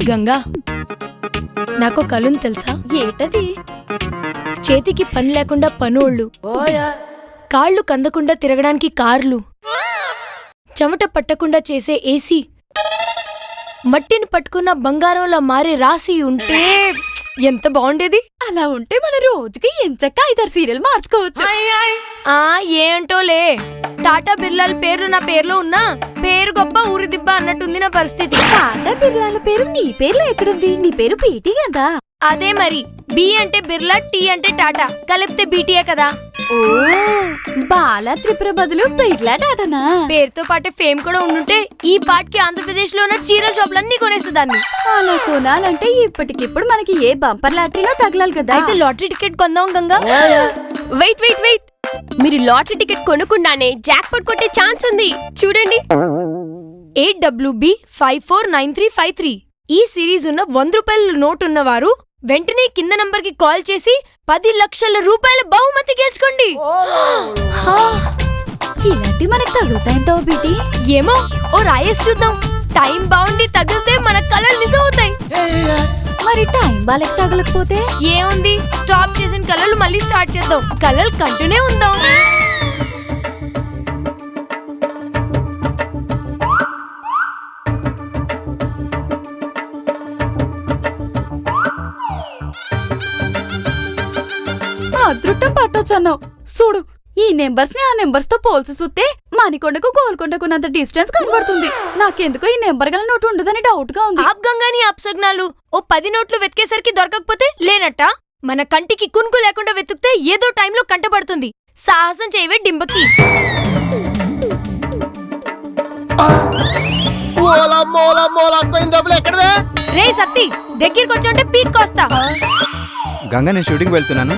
గంగా, నాకు కలుని తెలుసా? ఏటది? చేతికి పని లేకుండా పనోళ్ళు, కాళ్ళు కందకుండా తిరగడానికి కార్లు, చెమట పట్టకుండా చేసే ఏసీ, మట్టిని పట్టుకున్న బంగారంలా మారే రాసి ఉంటే ఎంత బాగుండేది. అలా ఉంటే మన రోజుకి ఎంచక్క 5-6 సీరియల్ మార్చుకోవచ్చు. ఏంటోలే, టాటా బిర్లాల పేర్లు నా పేర్లో ఉన్నా పేరు గొప్ప ఊరి దిబ్బ అన్నట్టుంది నా పరిస్థితి. టాటా బిర్లాల పేరు నీ పేర్లో ఎక్కడుంది? నీ పేరు పీటీ కదా. అదే మరి, బి అంటే బిర్లా, టీ అంటే టాటా, కలిపితే బీటీయే కదా. ఓ, బాలా త్రిపుర బదులు బిర్లా టాటానా? పేరుతో పాటే ఫేమ్ కూడా ఉండుంటే ఈ పాటికి ఆంధ్రప్రదేశ్ లో ఉన్న చీరల షాపులన్నీ కొనేసేదాన్ని. అలా కొనాలంటే ఇప్పటికిప్పుడు మనకి ఏ బంపర్ లాటరీనో తగలాలి కదా. అయితే లాటరీ టికెట్ కొందాం గంగా. వెయిట్ వెయిట్ వెయిట్, మీరు లాటరీ టికెట్ కొనుక్కుండానే జాక్పాట్ కొట్టే ఛాన్స్ ఉంది. చూడండి, 8WB549353 ఈ సిరీస్ ఉన్న 100 రూపాయల నోట్ ఉన్నవారు వెంటనే కింద నంబర్ కి కాల్ చేసి 10 లక్షల రూపాయల బహుమతి గెలుచుకోండి. ఇలాంటి మనకు తగులుతాయంతో బీటీ? ఏమో, ఓ రాయేసి చూద్దాం. టైం బాగుండి తగిలితే మన కలలు నిజం అవుతాయి. మరి టైం బాలకి తగలకపోతే ఏముంది, స్టాప్ చేసిన కలలు మళ్ళీ స్టార్ట్ చేద్దాం. కలలు కంటూనే ఉందాం. అదృష్టం పట్టొచ్చన్నావు. చూడు, ఈ నెంబర్స్ ని ఆ నెంబర్స్ తో పోల్చి చూస్తే మణికొండకు గోల్కొండకున్నంత డిస్టెన్స్ కనబడుతుంది. నాకెందుకో ఈ నెంబర్ గల నోటు ఉండదని డౌట్ గా ఉంది. ఆప్ గంగాని అప్సగ్నాలు. ఓ 10 నోట్లు వెతికేసరికి దొరకకపోతే లేనట్ట. మన కంటికి కునుకు లేకుండా వెతుకుతే ఏదో టైంలో కంటపడుతుంది. సాహసం చేయవే డింబకి. రే సత్తి, దగ్గరికి వచ్చాంటే పీక్ కోస్తా. గంగ, నేను షూటింగ్ వెళ్తున్నాను.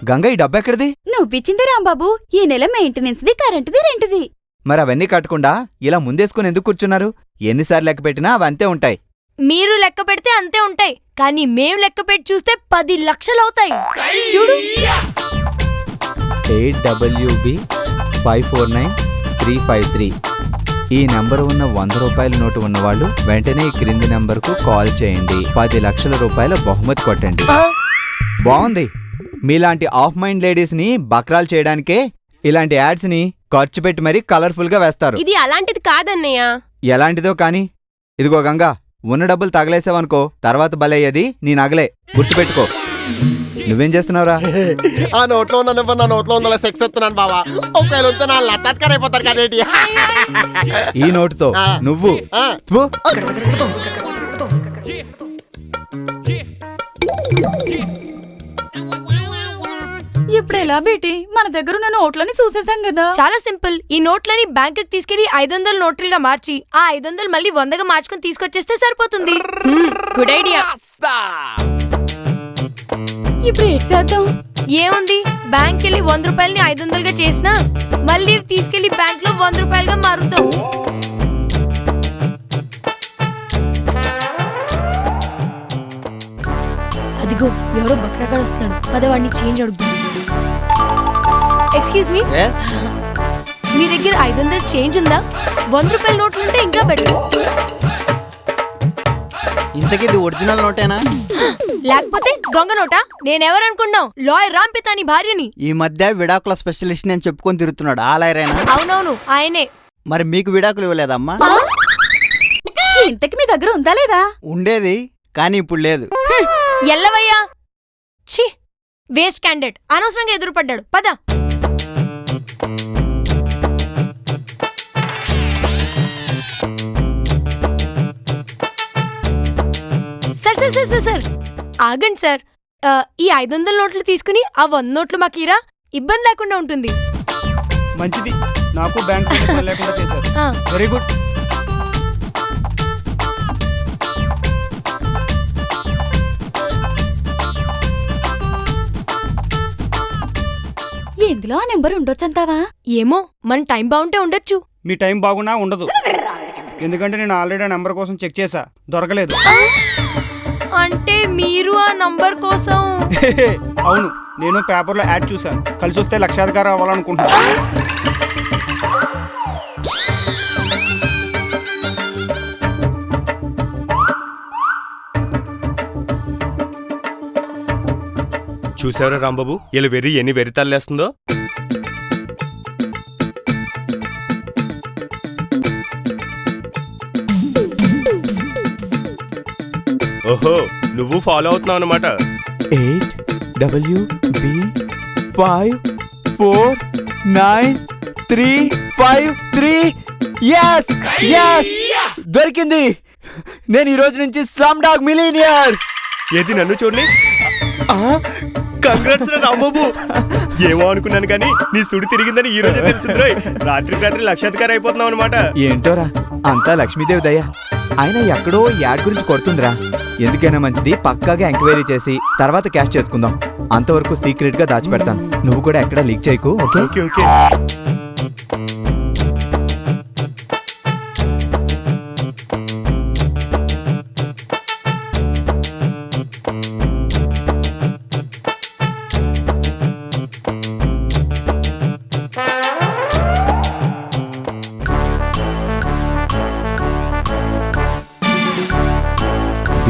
గంగ, ఈ డబ్బు ఎక్కడిది? నువ్విచ్చింది రాంబాబు. ఈ నెల మెయింటెనెన్స్ ది, కరెంటుది, రెంట్ది. మరి అవన్నీ కట్టకుండా ఇలా ముందేసుకుని ఎందుకు కూర్చున్నారు? ఎన్నిసార్లు లెక్క పెట్టినా అవి అంతే ఉంటాయి. మీరు లెక్క పెడితే అంతే ఉంటాయి, కానీ మేం లెక్క పెట్టి చూస్తే 10 లక్షలు అవుతాయి. చూడు, 8WB549353 ఈ నంబరు ఉన్న 100 రూపాయల నోటు ఉన్నవాళ్ళు వెంటనే ఈ క్రింది నంబర్కు కాల్ చేయండి. 10 లక్షల రూపాయల బహుమతి కొట్టండి. బాగుంది. మీలాంటి ఆఫ్ మైండ్ లేడీస్ ని బక్రాలు చేయడానికే ఇలాంటి యాడ్స్ ని ఖర్చు పెట్టి మరీ కలర్ఫుల్ గా వేస్తారు. ఇది అలాంటిది కాదన్నయ్య. ఎలాంటిదో కాని, ఇదిగో గంగా, ఉన్న డబ్బులు తగలేసావనుకో తర్వాత బలయ్యేది నీ నగలే, గుర్తుపెట్టుకో. నువ్వేం చేస్తున్నావురా? ఆ నోట్లో ఉన్న నెంబర్ నా నోట్లో ఉందో సెక్స్ ఎత్తున్నాను బావా. ఒకవేళ ఉంటే నా లత్తాత్కర్ అయిపోతారు కదేటి. ఈ నోటుతో నువ్వు ఇప్పుడు ఎలా బేటీ? మన దగ్గర ఉన్న నోట్లని చూసేసాం కదా. చాలా సింపుల్. ఈ నోట్లని బ్యాంక్ కి తీసుకెళ్లి 500 నోట్లుగా మార్చి ఆ 500 మళ్ళీ 100గా మార్చుకుని తీసుకొచ్చేస్తే సరిపోతుంది. Good idea. ఇప్పుడు ఏం చేద్దాం? ఏముంది, బ్యాంక్ వెళ్ళి 100 రూపాయలని 500గా చేసినా మళ్ళీ తీసుకెళ్లి బ్యాంక్ లో 100 రూపాయలుగా మారుద్దాం. అదిగో ఎవరో బక్రాగాడు వస్తున్నాడు. పదవాడిని చేంజ్ అడుగుతుంది. ఎక్స్క్యూజ్ మీ, మీ దగ్గర 500 చేంజ్ ఉందా? 100 రూపాయల నోట్లు ఉంటే ఇంకా బెటర్. ఇంతకీ ఇది ఒరిజినల్ నోటేనా లేకపోతే దొంగ నోటా? నేనెవరనుకున్నావు? లాయర్ రాంపితాని భార్యని. ఈ మధ్య విడాకుల స్పెషలిస్ట్ నేను చెప్పుకొని తిరుగుతున్నాడు. ఆ లాయరేనా? అవునవును, ఆయనే. మరి మీకు విడాకులు ఇవ్వలేదమ్మా? ఇంతకి మీ దగ్గర ఉందా లేదా? ఉండేది, కానీ ఇప్పుడు లేదు. ఎల్లవయ్యా, ఛీ, వేస్ట్ క్యాండిడేట్. అనవసరంగా ఎదురుపడ్డాడు. పద. సార్ ఆగండి సార్. ఈ 500 నోట్లు తీసుకుని ఆ 100 నోట్లు మాకీరా, ఇబ్బంది లేకుండా ఉంటుంది. మంచిది, నాకు బ్యాంక్ లేకుండా చేశారు. Very good. ఇందులో ఆ నెంబర్ ఉండొచ్చంటావా? ఏమో, మన టైం బాగుంటే ఉండొచ్చు. మీ టైం బాగున్నా ఉండదు. ఎందుకంటే నేను ఆల్రెడీ ఆ నెంబర్ కోసం చెక్ చేశా, దొరకలేదు. అంటే మీరు ఆ నంబర్ కోసం? అవును, నేను పేపర్లో యాడ్ చూసాను. కలిసి వస్తే లక్షాధికారి అవ్వాలనుకుంటున్నాను. చూసావరా రాంబాబు ఇలా ఎన్ని వెర్రి తల్లేస్తుందో. ఓహో నువ్వు ఫాలో అవుతున్నావు అన్నమాట. 8WB54933. yes yes దొరికింది. నేను ఈ రోజు నుంచి స్లమ్ డాగ్ మిలీనియర్. ఏది నన్ను చూడండి. కంగ్రాట్స్ రాంబాబు. ఏమో అనుకున్నాను కానీ నీ సుడి తిరిగిందని ఈ రోజే తెలిసింది. రాత్రికి రాత్రి లక్షాధికారి అయిపోతున్నావు అనమాట. ఏంటోరా అంతా లక్ష్మీదేవి దయ. ఆయన ఎక్కడో యాడ్ గురించి కొడుతుందిరా. ఎందుకైనా మంచిది పక్కాగా ఎంక్వైరీ చేసి తర్వాత క్యాష్ చేసుకుందాం. అంతవరకు సీక్రెట్ గా దాచిపెడతాను. నువ్వు కూడా ఎక్కడా లీక్ చేయకు. Okay okay okay.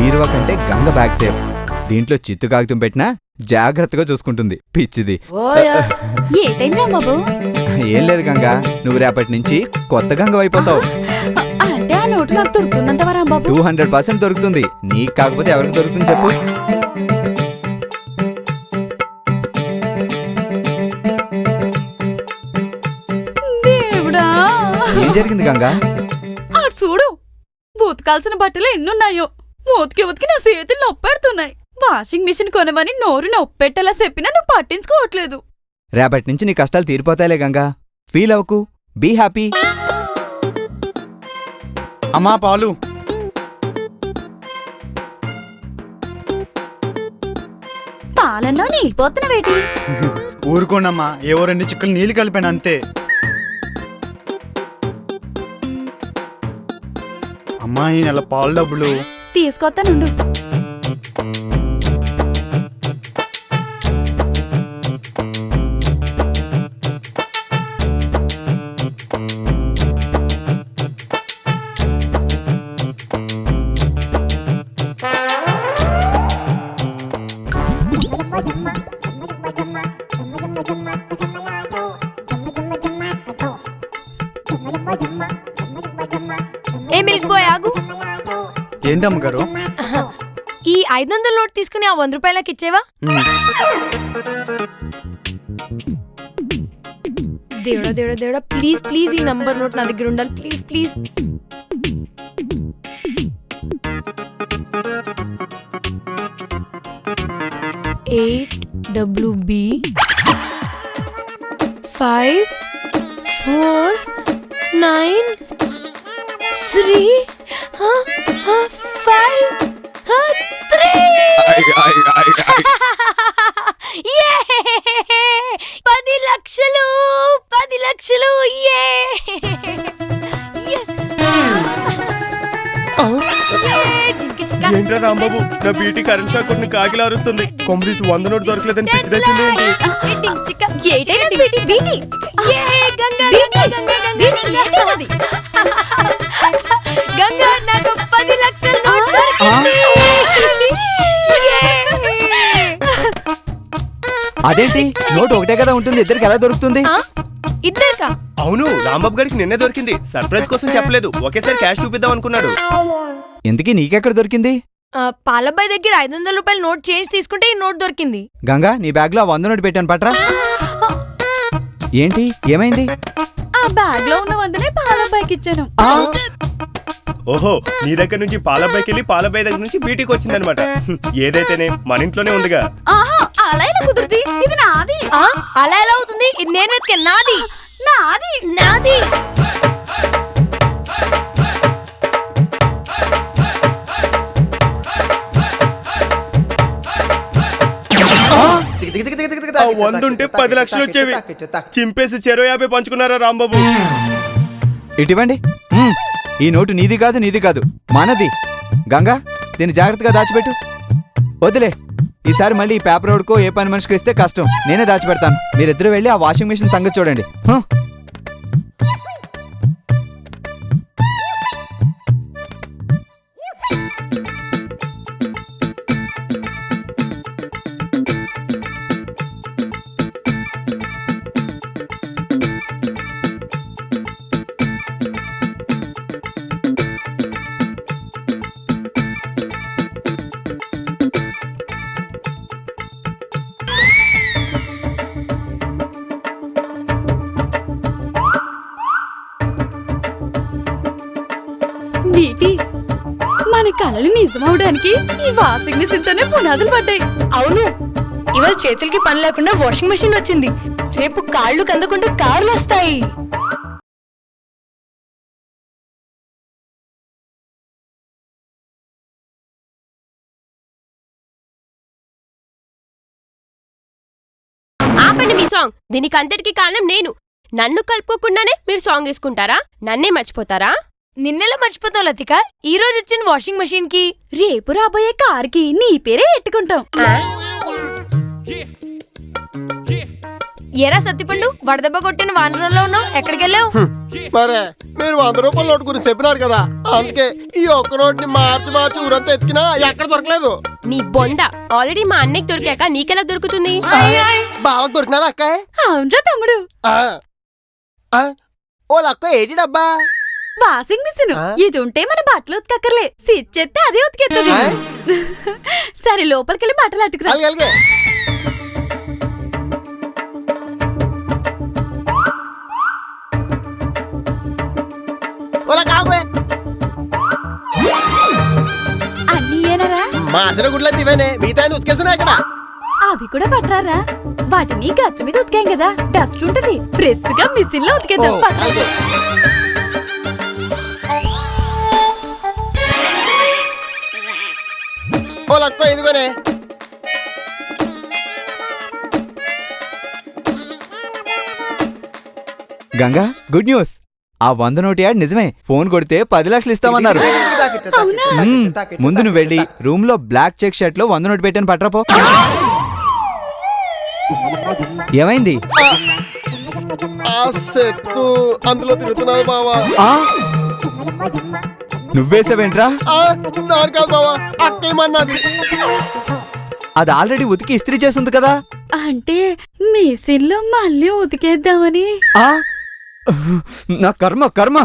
బీరువా కంటే గంగ బ్యాగ్ సేఫ్. దీంట్లో చిత్తు కాగితం పెట్టినా జాగ్రత్తగా చూసుకుంటుంది. పిచ్చిది. ఏటైంది రాంబాబు? ఏం లేదు గంగా, నువ్వు రేపటి నుంచి కొత్త గంగ అయిపోతావు. అంటే ఆ నోటు నాకు దొరుకుతుందంటవా రాంబాబు? 200% దొరుకుతుంది. నీకు కాకపోతే ఎవరికి దొరుకుతుంది చెప్పు. దేవుడా, ఏం జరిగింది గంగా? ఆడు చూడు, ఉతకాల్సిన బట్టలు ఎన్నున్నాయో. ఉతికి ఉతికి నా చేతులు నొప్పెడుతున్నాయి. వాషింగ్ మిషన్ కొనమని నోరు నొప్పెట్టేలా చెప్పినా నువ్వు పట్టించుకోవట్లేదు. రేపటి నుంచి నీ కష్టాలు తీరిపోతాయిలే గంగా. ఫీల్ అవ్వకు. Be happy. అమ్మా పాలు. పాలల్లో నీళ్ళిపోతున్నావేటి? ఊరుకోండమ్మా, ఏవో 2 చిక్కులు నీళ్ళు కలిపాను అంతే. అమ్మా ఈ నెల పాలు డబ్బులు తీసుకొస్తానుండు. ఏ మిల్క్ బాయ్ ఆగు. ఏంటమ్మగారు? ఈ 500 నోట్ తీసుకుని ఆ 100 రూపాయలకి ఇచ్చేవా? దేవుడా దేవుడా దేవుడా, ప్లీజ్ ప్లీజ్ ఈ నంబర్ నోట్ నా దగ్గర ఉండాలి. Please please. $10 లక్షలు 10 లక్షలు. ఏంట్రా రాంబాబు, నా బ్యూటీ కరెంట్ షాక్ కొన్ని కాకిలా అరుస్తుంది. కొమ్మదీసి 100 నోటు దొరకలేదని పిచ్చిదైతుంది ఏంటి? ఏటైనా బీటీ బీటీ గంగా నాకు 10 లక్షల నోట్ దొరికింది. అదేంటి నోట్ ఒకటే కదా ఉంటుంది, ఇద్దరికి ఎలా దొరుకుతుంది? ఇద్దరికా? అవును, రాంబాబు గారికి నిన్నే దొరికింది. సర్ప్రైజ్ కోసం చెప్పలేదు, ఒకేసారి క్యాష్ చూపిద్దాం అనుకున్నాడు. ఎందుకీ నీకెక్కడ దొరికింది? పాలబ్బాయి దగ్గర 500 రూపాయల నోట్ చేంజ్ తీసుకుంటే ఈ నోట్ దొరికింది. గంగా నీ బ్యాగ్ లో 100 నోటు పెట్టాను పట్రా. ఏంటి ఏమైంది? ఆ బ్యాగ్ లో ఉన్న 100నే పాలబ్బాయికి ఇచ్చాను. ఓహో, నీ దగ్గర నుంచి పాలబ్బాయికి వెళ్ళి పాలబ్బాయి దగ్గర నుంచి బీటీకి వచ్చిందనమాట. ఏదైతేనే మన ఇంట్లోనే ఉందిగా. ఆహా, అలా ఇలా కుదురుతుంది. ఇది నాది. అలా ఎలా అవుతుంది? ఇది నేను వెతికే. నాది నాది నాది. ఆ 100 ఉంటే 10 లక్షలు వచ్చేవి. చింపేసి 50 పంచుకున్నారా రాంబాబు? ఇటివ్వండి. ఈ నోటు నీది కాదు మనది. గంగా దీన్ని జాగ్రత్తగా దాచిపెట్టు. వదిలే, ఈసారి మళ్ళీ ఈ పేపర్ రోడ్కో ఏ పని మనిషికి ఇస్తే కష్టం. నేనే దాచిపెడతాను. మీరిద్దరు వెళ్ళి ఆ వాషింగ్ మిషన్ సంగతి చూడండి. కలలు నిజమవడానికి ఈ వాషింగ్ మిషన్ తోనే పునాదులు పడ్డాయి. అవును, ఇవాళ చేతులకి పని లేకుండా వాషింగ్ మెషిన్ వచ్చింది. రేపు కాళ్ళు కందకుండా కార్లు వస్తాయి. ఆపండి మీ సాంగ్. దీనికి అంతటికి కారణం నేను. నన్ను కలుపుకోకుండానే మీరు సాంగ్ వేసుకుంటారా? నన్నే మర్చిపోతారా? నిన్నెలా మర్చిపోతావు లతిక? ఈ రోజు వచ్చిన వాషింగ్ మెషిన్ కి రేపు రాబోయే కార్కి నీ పేరే ఎట్టుకుంటాం. ఎరా సత్తిపండు, వడదెబ్బ కొట్టిన వానరంలో ఉన్నావు, ఎక్కడికెళ్ళావు? మరే మీరు 100 రూపాయల నోటు గురించి చెప్పినారు కదా, అందుకే ఈ ఒక్క నోట్ని మార్చి ఊరంతా ఎత్తికినా ఎక్కడ దొరకలేదు. నీ బొంద ఆల్రెడీ మా అన్నయ్యకి దొరికాక నీకెలా దొరుకుతుంది? బావకు దొరికినదా అక్క? అవునరా తమ్ముడు, ఓ లక్క ఏటి డబ్బా? వాషింగ్ మిషన్ ఇది ఉంటే మన బట్టలు ఉతకక్కర్లే, స్విచ్ చేస్తే అదే ఉతికేస్తుంది. సరే లోపలికెళ్ళి బట్టలు అట్టుకురా. అలాగే ఓలా కాకువే అన్నీ ఏనరా? మా అసలు గుడ్ల దివేనే మిగతా ఉతికేస్తున్నా ఇక్కడ. అవి కూడా పట్టరారా? వాటిని గచ్చు మీద ఉతికాం కదా, డస్ట్ ఉంటది. ఫ్రెష్ గా మిషన్ లో ఉతికేద్దాం. పట్టు. అలాగే ఓ లక్క ఇదిగోనే. Ganga, good news. ఆ 100 నోటు యాడ్ నిజమే. ఫోన్ కొడితే 10 లక్షలు ఇస్తామన్నారు. ముందు నువ్వు వెళ్ళి రూమ్ లో బ్లాక్ చెక్ షర్ట్ లో 100 నోటు పెట్టాను, పట్రాపో. ఏమైంది? ఆ సెత్తు అందులో తిరుగుతున్నావు బావా. నువ్వేసావేంట్రా? నాను కాదు బావా, అక్కేమన్నది. అది ఆల్రెడీ ఉతికి ఇస్త్రీ చేస్తుంది కదా. అంటే మిషన్ లో మళ్ళీ ఉతికేద్దామని. ఆ నా కర్మ కర్మ.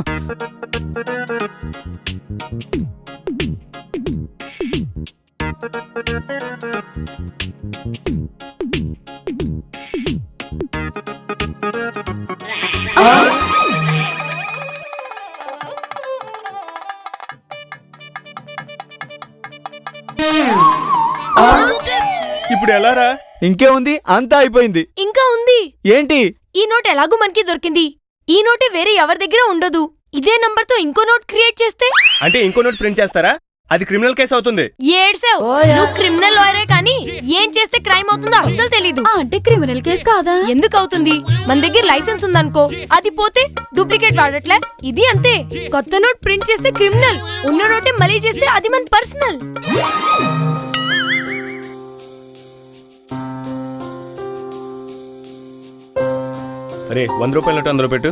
ఇప్పుడు ఎలారా? ఇంకేముంది, అంతా అయిపోయింది. ఇంకా ఉంది. ఏంటి? ఈ నోట్ ఎలాగూ మనకి దొరికింది. ఈ నోటే వేరే ఎవరి దగ్గర ఉండదు. ఇదే నంబర్ తో ఇంకో నోట్ క్రియేట్ చేస్తే అంటే ఇంకో నోట్ ప్రింట్ చేస్తారా? అది క్రిమినల్ కేసు అవుతుంది. ఏడ్సావ్. నువ్వు క్రిమినల్ లాయరే కానీ ఏం చేస్తే క్రైమ్ అవుతుందో అస్సలు తెలీదు. అంటే క్రిమినల్ కేసు కాదా? ఎందుకు అవుతుంది? మన దగ్గర లైసెన్స్ ఉందనుకో, అది పోతే డూప్లికేట్ వాడట్లే. ఇది అంతే. కొత్త నోట్ ప్రింట్ చేస్తే క్రిమినల్, ఉన్న నోటే మళ్ళీ చేస్తే అది మన పర్సనల్. అరే 100 రూపాయల నోటు అందులో పెట్టు.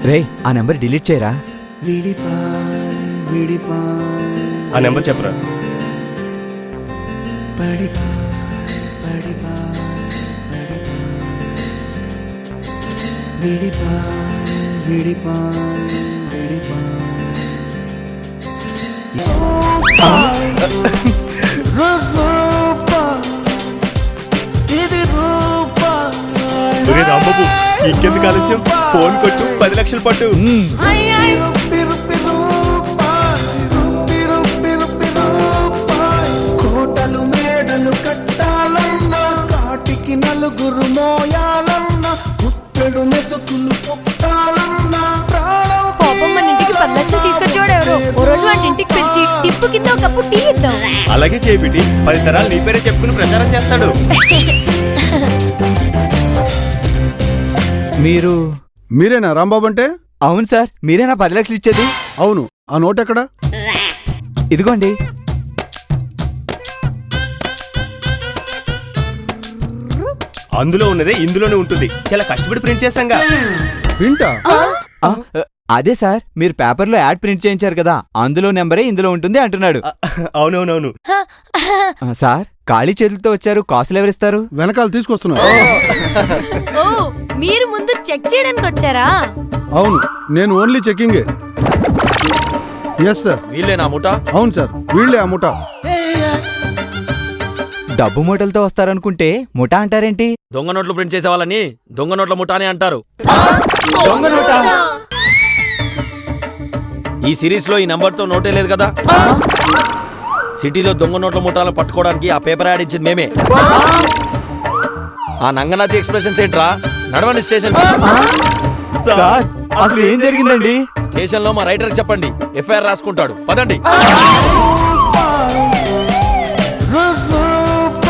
రే, ఆ నెంబర్ డిలీట్ చేయరా. ఆ నెంబర్ చెప్పరా. ఒరే రాంబాబు, ఇంకెందుకు ఆలస్యం? ఫోన్ కొట్టు, 10 లక్షలు పట్టు. కోటలు మేడలు కట్టాలన్నా, కాటికి నలుగురు మోయాలన్నా, ముత్తెడు మెతుకులు కొట్టాలన్నా, పాపం మన ఇంటికి 10 లక్షలు తీసుకొచ్చేవాడు ఎవరో. ఓ రోజు వాడి ఇంటికి పిలిచి టిప్పు కింద ఒక కప్పు టీ ఇద్దాం. అలాగే చేపిటి 10 తరాలు నీ పేరే చెప్పుకుని ప్రచారం చేస్తాడు. మీరేనా రాంబాబు అంటే? అవును సార్, మీరేనా 10 లక్షలు ఇచ్చేది? అవును. ఆ నోట్ ఎక్కడా? ఇదిగోండి. అందులో ఉన్నదే ఇందులోనే ఉంటుంది. చాలా కష్టపడి ప్రింట్ చేస్తాంగా. ప్రింటా? అదే సార్, మీరు పేపర్లో యాడ్ ప్రింట్ చేయించారు కదా, అందులో నెంబరే ఇందులో ఉంటుంది అంటున్నాడు. అవునవునవును. సార్, ఖాళీ చేతులతో వచ్చారు, కాసులు ఎవరిస్తారు? వెనకాల తీసుకొస్తున్నా. ఓ, మీరు ముందు చెక్ చేయడానికి వచ్చారా? అవును, నేను ఓన్లీ చెకింగే. Yes sir. వీళ్ళేనా ముఠా? అవును సార్, వీళ్ళే ఆ ముఠా. డబ్బు మూటలతో వస్తారనుకుంటే ముఠా అంటారేంటి? దొంగ నోట్లు ప్రింట్ చేసే వాళ్ళని దొంగ నోట్ల ముఠానే అంటారు. దొంగ నోటా? ఈ సిరీస్ లో ఈ నంబర్ తో నోటే లేదు కదా. సిటీలో దొంగ నోట్ల ముఠాలను పట్టుకోవడానికి ఆ పేపర్ యాడ్ ఇచ్చింది మేమే. ఆ నంగనాథి ఎక్స్ప్రెషన్స్ ఏంట్రా? నడవండి స్టేషన్. సార్ అసలు ఏం జరిగిందండి? స్టేషన్ లో మా రైటర్ చెప్పండి, ఎఫ్ఐఆర్ రాసుకుంటాడు. పదండి.